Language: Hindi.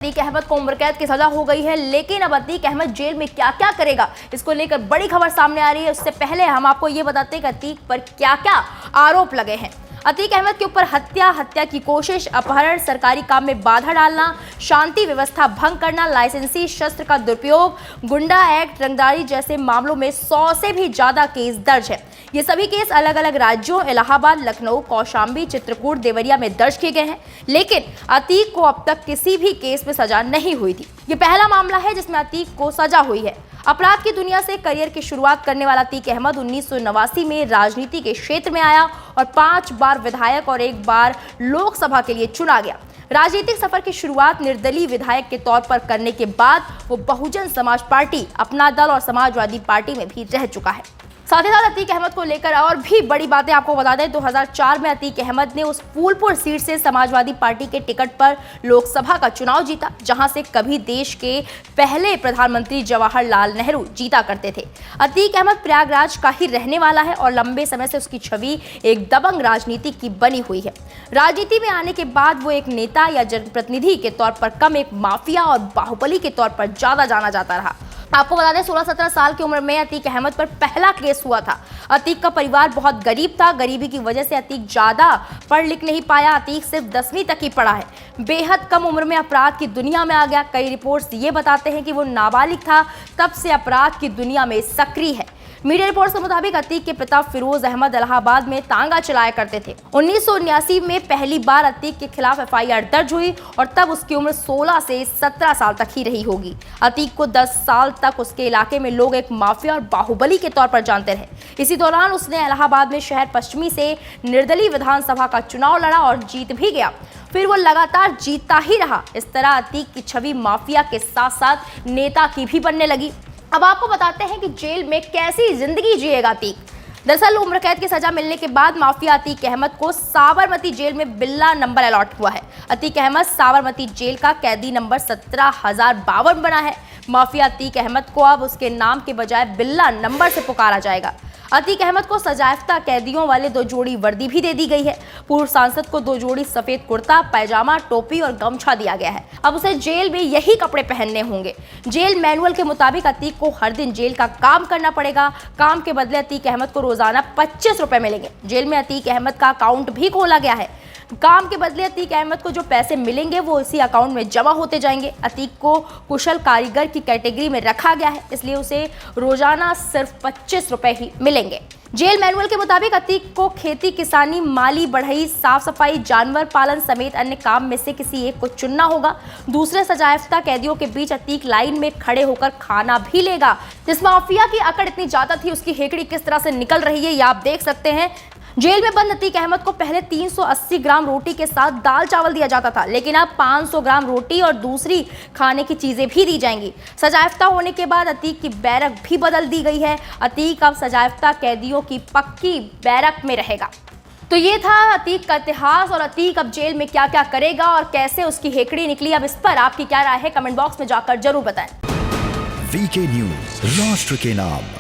अतीक अहमद को उम्र कैद की सजा हो गई है, लेकिन अब अतीक अहमद जेल में क्या क्या करेगा, इसको लेकर बड़ी खबर सामने आ रही है। उससे पहले हम आपको ये बताते हैं कि अतीक पर क्या क्या आरोप लगे हैं। अतीक अहमद के ऊपर हत्या की कोशिश, अपहरण, सरकारी काम में बाधा डालना, शांति व्यवस्था भंग करना, लाइसेंसी शस्त्र का दुरुपयोग, गुंडा एक्ट, रंगदारी जैसे मामलों में 100 से भी ज्यादा केस दर्ज है। ये सभी केस अलग अलग राज्यों इलाहाबाद, लखनऊ, कौशाम्बी, चित्रकूट, देवरिया में दर्ज किए गए हैं, लेकिन अतीक को अब तक किसी भी केस में सजा नहीं हुई थी। ये पहला मामला है जिसमें अतीक को सजा हुई है। अपराध की दुनिया से करियर की शुरुआत करने वाला अतीक अहमद 1989 में राजनीति के क्षेत्र में आया और 5 बार विधायक और 1 बार लोकसभा के लिए चुना गया। राजनीतिक सफर की शुरुआत निर्दलीय विधायक के तौर पर करने के बाद वो बहुजन समाज पार्टी, अपना दल और समाजवादी पार्टी में भी रह चुका है। साथ ही साथ अतीक अहमद को लेकर और भी बड़ी बातें आपको बता दें। 2004 में अतीक अहमद ने उस फूलपुर सीट से समाजवादी पार्टी के टिकट पर लोकसभा का चुनाव जीता, जहां से कभी देश के पहले प्रधानमंत्री जवाहरलाल नेहरू जीता करते थे। अतीक अहमद प्रयागराज का ही रहने वाला है और लंबे समय से उसकी छवि एक दबंग राजनीति की बनी हुई है। राजनीति में आने के बाद वो एक नेता या जनप्रतिनिधि के तौर पर कम, एक माफिया और बाहुबली के तौर पर ज्यादा जाना जाता रहा। आपको बता दें 16-17 साल की उम्र में अतीक अहमद पर पहला केस हुआ था। अतीक का परिवार बहुत गरीब था। गरीबी की वजह से अतीक ज़्यादा पढ़ लिख नहीं पाया। अतीक सिर्फ 10वीं तक ही पढ़ा है। बेहद कम उम्र में अपराध की दुनिया में आ गया। कई रिपोर्ट्स ये बताते हैं कि वो नाबालिग था तब से अपराध की दुनिया में सक्रिय है। मीडिया रिपोर्ट्स के मुताबिक अतीक के पिता फिरोज अहमद इलाहाबाद में तांगा चलाया करते थे। 1979 में पहली बार अतीक के खिलाफ FIR दर्ज हुई और तब उसकी उम्र 16 से 17 साल तक ही रही होगी। अतीक को 10 साल तक उसके इलाके में लोग एक माफिया और बाहुबली के तौर पर जानते रहे। इसी दौरान उसने इलाहाबाद में शहर पश्चिमी से निर्दलीय विधानसभा का चुनाव लड़ा और जीत भी गया। फिर वो लगातार जीतता ही रहा। इस तरह अतीक की छवि माफिया के साथ साथ नेता की भी बनने लगी। अब आपको बताते हैं कि जेल में कैसी जिंदगी जिएगा अतीक। दरअसल उम्र कैद की सजा मिलने के बाद माफिया अतीक अहमद को साबरमती जेल में बिल्ला नंबर अलॉट हुआ है। अतीक अहमद साबरमती जेल का कैदी नंबर 17,052 बना है। माफिया अतीक अहमद को अब उसके नाम के बजाय बिल्ला नंबर से पुकारा जाएगा। अतीक अहमद को सजायाफ्ता कैदियों वाले 2 जोड़ी वर्दी भी दे दी गई है। पूर्व सांसद को 2 जोड़ी सफेद कुर्ता, पैजामा, टोपी और गमछा दिया गया है। अब उसे जेल में यही कपड़े पहनने होंगे। जेल मैनुअल के मुताबिक अतीक को हर दिन जेल का काम करना पड़ेगा। काम के बदले अतीक अहमद को रोजाना 25 रुपए मिलेंगे। जेल में अतीक अहमद का अकाउंट भी खोला गया है। काम के बदले अतीक अहमद को जो पैसे मिलेंगे वो इसी अकाउंट में जमा होते जाएंगे। अतीक को कुशल कारीगर की कैटेगरी में रखा गया है, इसलिए उसे रोजाना सिर्फ 25 रुपए ही मिलेंगे। जेल मैनुअल के मुताबिक अतीक को खेती, किसानी, माली बढ़ई, साफ सफाई, जानवर पालन समेत अन्य काम में से किसी एक को चुनना होगा। दूसरे सजायाफ्ता कैदियों के बीच अतीक लाइन में खड़े होकर खाना भी लेगा। जिस माफिया की अकड़ इतनी ज्यादा थी, उसकी हेकड़ी किस तरह से निकल रही है ये आप देख सकते हैं। जेल में बंद अतीक अहमद को पहले 380 ग्राम रोटी के साथ दाल चावल दिया जाता था, लेकिन अब 500 ग्राम रोटी और दूसरी खाने की चीजें भी दी जाएंगी। सजायाफ्ता होने के बाद अतीक की बैरक भी बदल दी गई है। अतीक अब सजायाफ्ता कैदियों की पक्की बैरक में रहेगा। तो ये था अतीक का इतिहास और अतीक अब जेल में क्या क्या करेगा और कैसे उसकी हेकड़ी निकली। अब इस पर आपकी क्या राय है, कमेंट बॉक्स में जाकर जरूर बताएं। VK न्यूज, राष्ट्र के नाम।